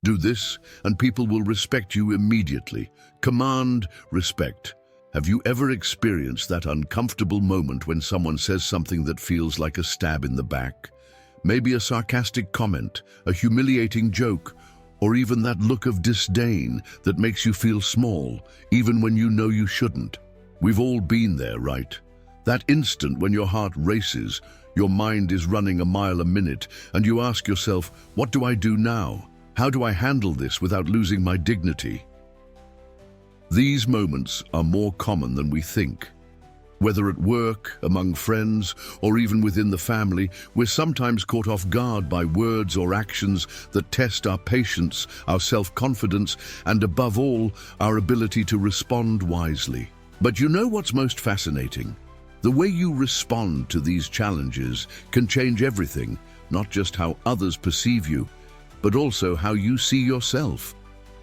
Do this, and people will respect you immediately. Command respect. Have you ever experienced that uncomfortable moment when someone says something that feels like a stab in the back? Maybe a sarcastic comment, a humiliating joke, or even that look of disdain that makes you feel small, even when you know you shouldn't. We've all been there, right? That instant when your heart races, your mind is running a mile a minute, and you ask yourself, what do I do now? How do I handle this without losing my dignity? These moments are more common than we think. Whether at work, among friends, or even within the family, we're sometimes caught off guard by words or actions that test our patience, our self-confidence, and above all, our ability to respond wisely. But you know what's most fascinating? The way you respond to these challenges can change everything, not just how others perceive you, but also how you see yourself.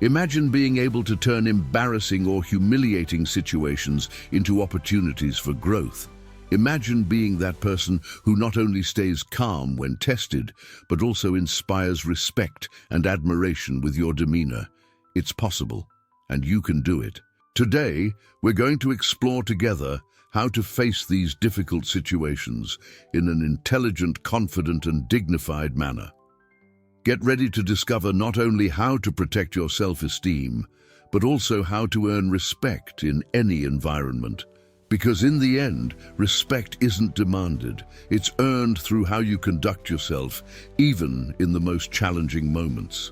Imagine being able to turn embarrassing or humiliating situations into opportunities for growth. Imagine being that person who not only stays calm when tested, but also inspires respect and admiration with your demeanor. It's possible, and you can do it. Today, we're going to explore together how to face these difficult situations in an intelligent, confident, and dignified manner. Get ready to discover not only how to protect your self-esteem, but also how to earn respect in any environment. Because in the end, respect isn't demanded, it's earned through how you conduct yourself, even in the most challenging moments.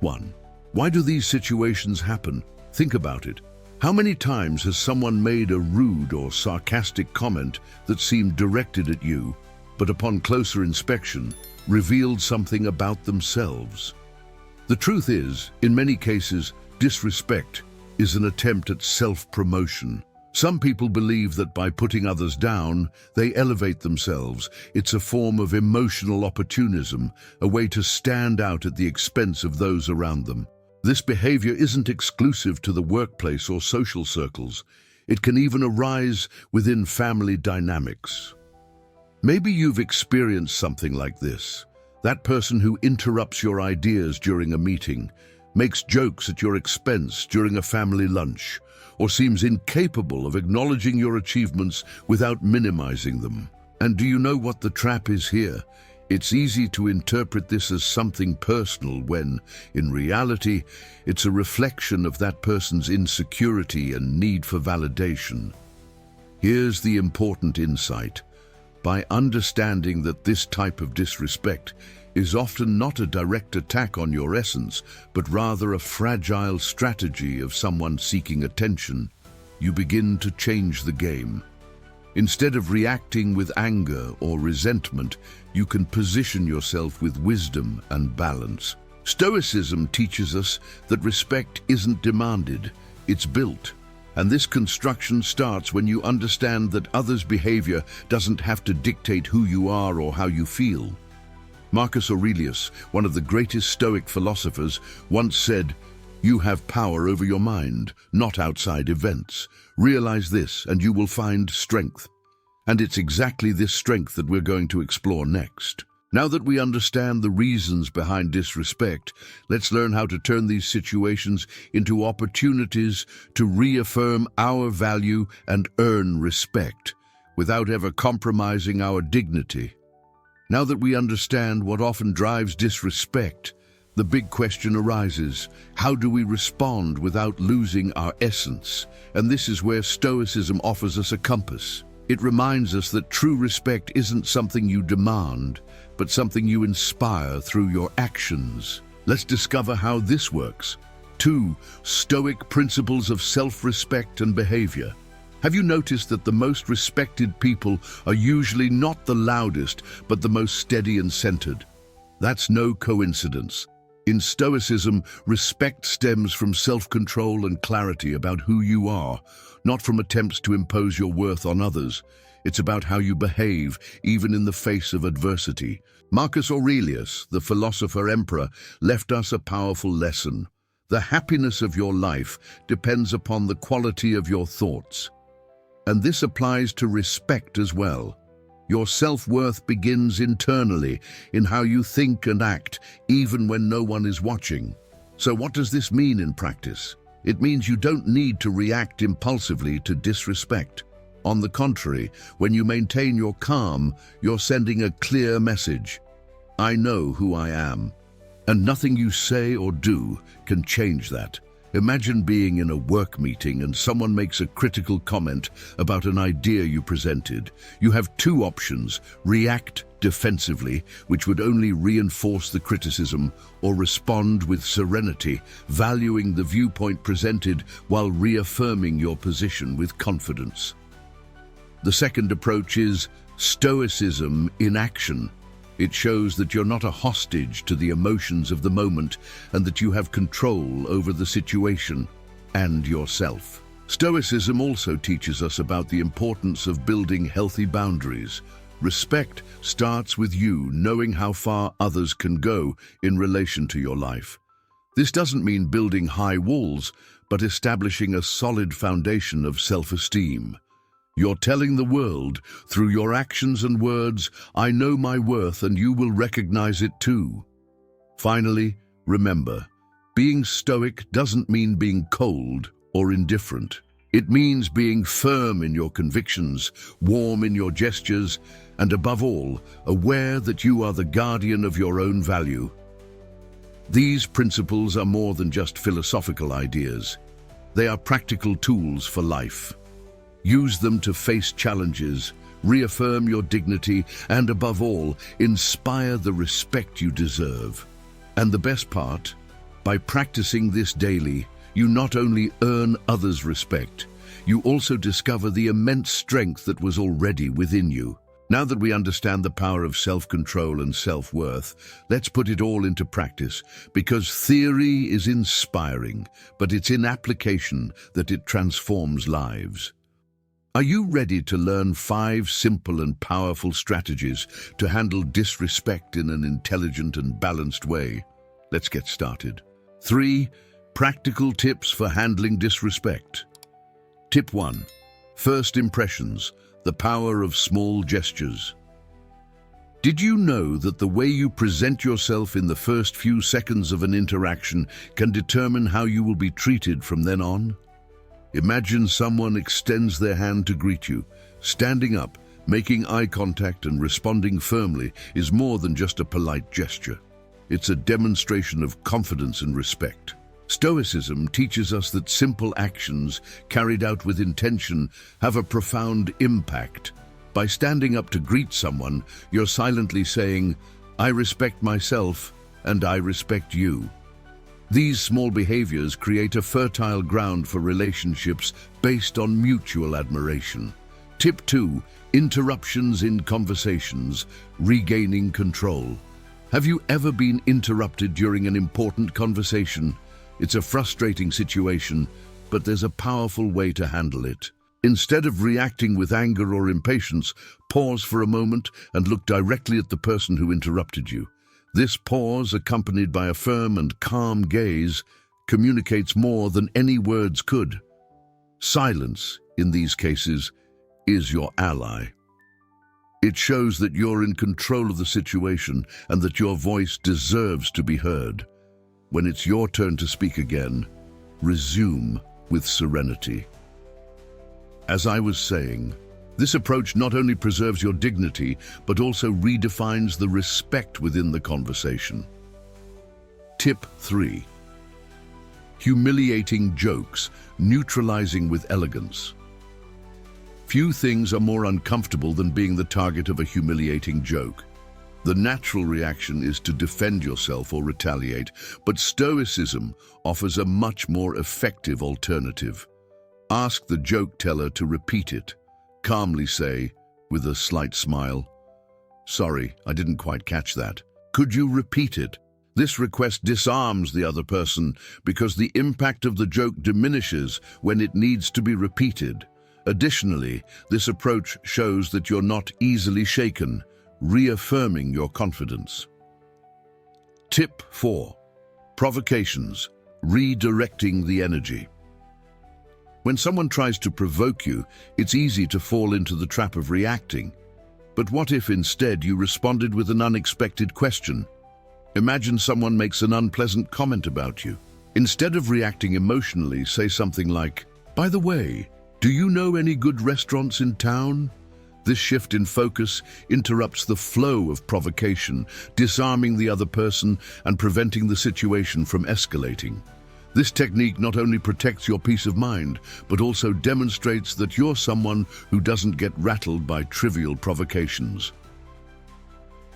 1. Why do these situations happen? Think about it. How many times has someone made a rude or sarcastic comment that seemed directed at you, but upon closer inspection, revealed something about themselves? The truth is, in many cases, disrespect is an attempt at self-promotion. Some people believe that by putting others down, they elevate themselves. It's a form of emotional opportunism, a way to stand out at the expense of those around them. This behavior isn't exclusive to the workplace or social circles. It can even arise within family dynamics. Maybe you've experienced something like this. That person who interrupts your ideas during a meeting, makes jokes at your expense during a family lunch, or seems incapable of acknowledging your achievements without minimizing them. And do you know what the trap is here? It's easy to interpret this as something personal when, in reality, it's a reflection of that person's insecurity and need for validation. Here's the important insight. By understanding that this type of disrespect is often not a direct attack on your essence, but rather a fragile strategy of someone seeking attention, you begin to change the game. Instead of reacting with anger or resentment, you can position yourself with wisdom and balance. Stoicism teaches us that respect isn't demanded, it's built. And this construction starts when you understand that others' behavior doesn't have to dictate who you are or how you feel. Marcus Aurelius, one of the greatest Stoic philosophers, once said, "You have power over your mind, not outside events. Realize this and you will find strength." And it's exactly this strength that we're going to explore next. Now that we understand the reasons behind disrespect, let's learn how to turn these situations into opportunities to reaffirm our value and earn respect, without ever compromising our dignity. Now that we understand what often drives disrespect, the big question arises: how do we respond without losing our essence? And this is where Stoicism offers us a compass. It reminds us that true respect isn't something you demand, but something you inspire through your actions. Let's discover how this works. 2. Stoic principles of self-respect and behavior. Have you noticed that the most respected people are usually not the loudest, but the most steady and centered? That's no coincidence. In Stoicism, respect stems from self-control and clarity about who you are, not from attempts to impose your worth on others. It's about how you behave, even in the face of adversity. Marcus Aurelius, the philosopher-emperor, left us a powerful lesson. The happiness of your life depends upon the quality of your thoughts. And this applies to respect as well. Your self-worth begins internally, in how you think and act, even when no one is watching. So what does this mean in practice? It means you don't need to react impulsively to disrespect. On the contrary, when you maintain your calm, you're sending a clear message. I know who I am. And nothing you say or do can change that. Imagine being in a work meeting and someone makes a critical comment about an idea you presented. You have two options: react defensively, which would only reinforce the criticism, or respond with serenity, valuing the viewpoint presented while reaffirming your position with confidence. The second approach is stoicism in action. It shows that you're not a hostage to the emotions of the moment and that you have control over the situation and yourself. Stoicism also teaches us about the importance of building healthy boundaries. Respect starts with you knowing how far others can go in relation to your life. This doesn't mean building high walls, but establishing a solid foundation of self-esteem. You're telling the world, through your actions and words, I know my worth and you will recognize it too. Finally, remember, being stoic doesn't mean being cold or indifferent. It means being firm in your convictions, warm in your gestures, and above all, aware that you are the guardian of your own value. These principles are more than just philosophical ideas. They are practical tools for life. Use them to face challenges, reaffirm your dignity, and above all, inspire the respect you deserve. And the best part, by practicing this daily, you not only earn others' respect, you also discover the immense strength that was already within you. Now that we understand the power of self-control and self-worth, let's put it all into practice, because theory is inspiring, but it's in application that it transforms lives. Are you ready to learn 5 simple and powerful strategies to handle disrespect in an intelligent and balanced way? Let's get started. 3 practical tips for handling disrespect. Tip 1. First impressions, the power of small gestures. Did you know that the way you present yourself in the first few seconds of an interaction can determine how you will be treated from then on? Imagine someone extends their hand to greet you. Standing up, making eye contact and responding firmly is more than just a polite gesture. It's a demonstration of confidence and respect. Stoicism teaches us that simple actions carried out with intention have a profound impact. By standing up to greet someone, you're silently saying, I respect myself and I respect you. These small behaviors create a fertile ground for relationships based on mutual admiration. Tip 2. Interruptions in conversations, regaining control. Have you ever been interrupted during an important conversation? It's a frustrating situation, but there's a powerful way to handle it. Instead of reacting with anger or impatience, pause for a moment and look directly at the person who interrupted you. This pause, accompanied by a firm and calm gaze, communicates more than any words could. Silence, in these cases, is your ally. It shows that you're in control of the situation and that your voice deserves to be heard. When it's your turn to speak again, resume with serenity. As I was saying, this approach not only preserves your dignity, but also redefines the respect within the conversation. Tip 3. Humiliating jokes, neutralizing with elegance. Few things are more uncomfortable than being the target of a humiliating joke. The natural reaction is to defend yourself or retaliate, but Stoicism offers a much more effective alternative. Ask the joke teller to repeat it. Calmly say, with a slight smile, sorry, I didn't quite catch that. Could you repeat it? This request disarms the other person because the impact of the joke diminishes when it needs to be repeated. Additionally, this approach shows that you're not easily shaken, reaffirming your confidence. Tip 4. Provocations, redirecting the energy. When someone tries to provoke you, it's easy to fall into the trap of reacting. But what if instead you responded with an unexpected question? Imagine someone makes an unpleasant comment about you. Instead of reacting emotionally, say something like, "By the way, do you know any good restaurants in town?" This shift in focus interrupts the flow of provocation, disarming the other person and preventing the situation from escalating. This technique not only protects your peace of mind, but also demonstrates that you're someone who doesn't get rattled by trivial provocations.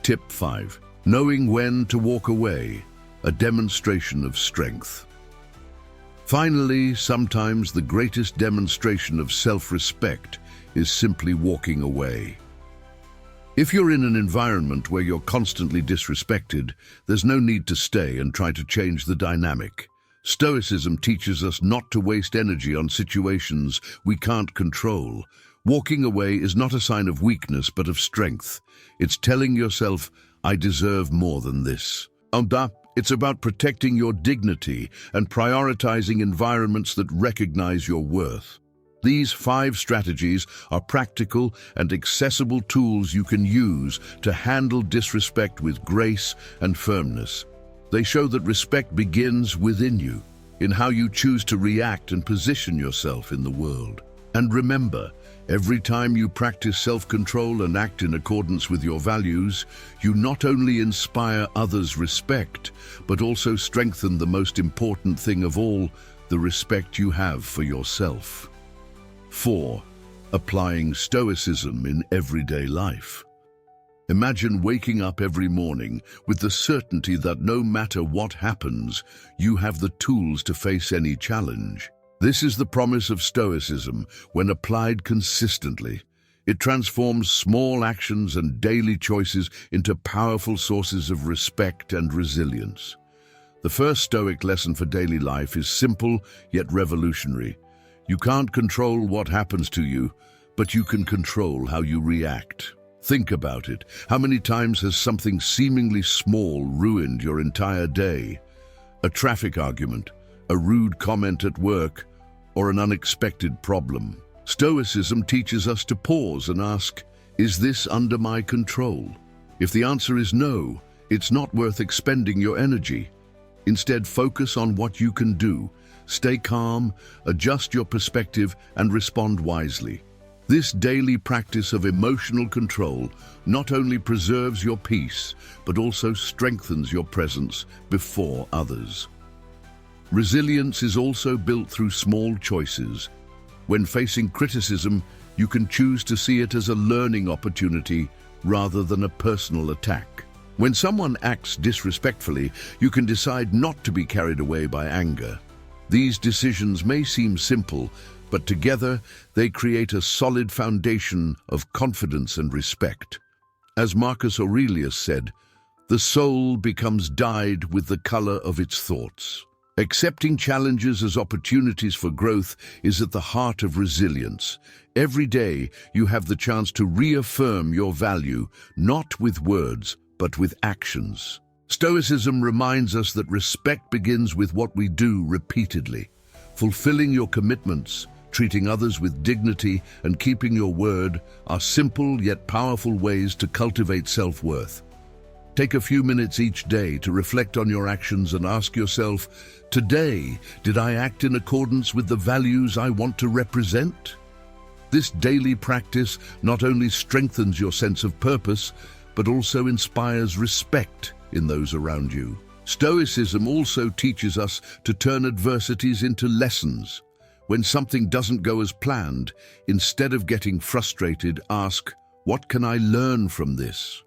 Tip 5. Knowing when to walk away, a demonstration of strength. Finally, sometimes the greatest demonstration of self-respect is simply walking away. If you're in an environment where you're constantly disrespected, there's no need to stay and try to change the dynamic. Stoicism teaches us not to waste energy on situations we can't control. Walking away is not a sign of weakness, but of strength. It's telling yourself, "I deserve more than this." It's about protecting your dignity and prioritizing environments that recognize your worth. These 5 strategies are practical and accessible tools you can use to handle disrespect with grace and firmness. They show that respect begins within you, in how you choose to react and position yourself in the world. And remember, every time you practice self-control and act in accordance with your values, you not only inspire others' respect, but also strengthen the most important thing of all, the respect you have for yourself. 4. Applying Stoicism in everyday life. Imagine waking up every morning with the certainty that no matter what happens, you have the tools to face any challenge. This is the promise of Stoicism when applied consistently. It transforms small actions and daily choices into powerful sources of respect and resilience. The first Stoic lesson for daily life is simple yet revolutionary. You can't control what happens to you, but you can control how you react. Think about it. How many times has something seemingly small ruined your entire day? A traffic argument, a rude comment at work, or an unexpected problem. Stoicism teaches us to pause and ask, is this under my control? If the answer is no, it's not worth expending your energy. Instead, focus on what you can do. Stay calm, adjust your perspective, and respond wisely. This daily practice of emotional control not only preserves your peace, but also strengthens your presence before others. Resilience is also built through small choices. When facing criticism, you can choose to see it as a learning opportunity rather than a personal attack. When someone acts disrespectfully, you can decide not to be carried away by anger. These decisions may seem simple, but together they create a solid foundation of confidence and respect. As Marcus Aurelius said, the soul becomes dyed with the color of its thoughts. Accepting challenges as opportunities for growth is at the heart of resilience. Every day you have the chance to reaffirm your value, not with words, but with actions. Stoicism reminds us that respect begins with what we do repeatedly. Fulfilling your commitments, treating others with dignity, and keeping your word are simple yet powerful ways to cultivate self-worth. Take a few minutes each day to reflect on your actions and ask yourself, today, did I act in accordance with the values I want to represent? This daily practice not only strengthens your sense of purpose, but also inspires respect in those around you. Stoicism also teaches us to turn adversities into lessons. When something doesn't go as planned, instead of getting frustrated, ask, what can I learn from this?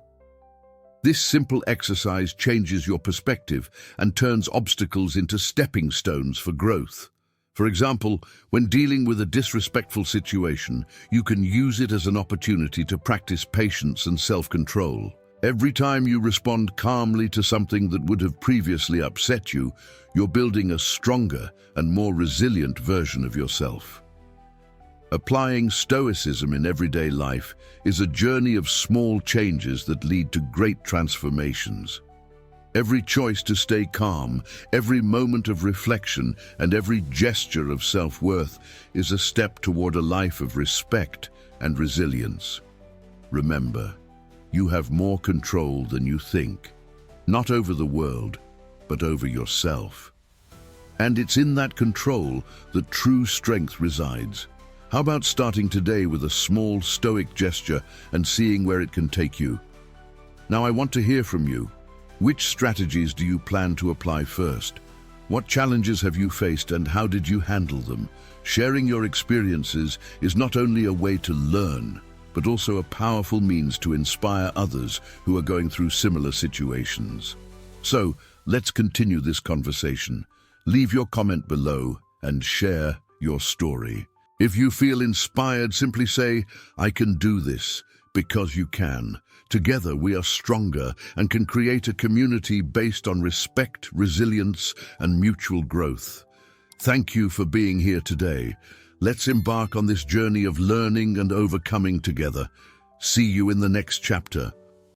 This simple exercise changes your perspective and turns obstacles into stepping stones for growth. For example, when dealing with a disrespectful situation, you can use it as an opportunity to practice patience and self-control. Every time you respond calmly to something that would have previously upset you, you're building a stronger and more resilient version of yourself. Applying Stoicism in everyday life is a journey of small changes that lead to great transformations. Every choice to stay calm, every moment of reflection, and every gesture of self-worth is a step toward a life of respect and resilience. Remember, you have more control than you think. Not over the world, but over yourself. And it's in that control that true strength resides. How about starting today with a small stoic gesture and seeing where it can take you? Now I want to hear from you. Which strategies do you plan to apply first? What challenges have you faced and how did you handle them? Sharing your experiences is not only a way to learn, but also a powerful means to inspire others who are going through similar situations. So, let's continue this conversation. Leave your comment below and share your story. If you feel inspired, simply say, "I can do this," because you can. Together we are stronger and can create a community based on respect, resilience, and mutual growth. Thank you for being here today. Let's embark on this journey of learning and overcoming together. See you in the next chapter.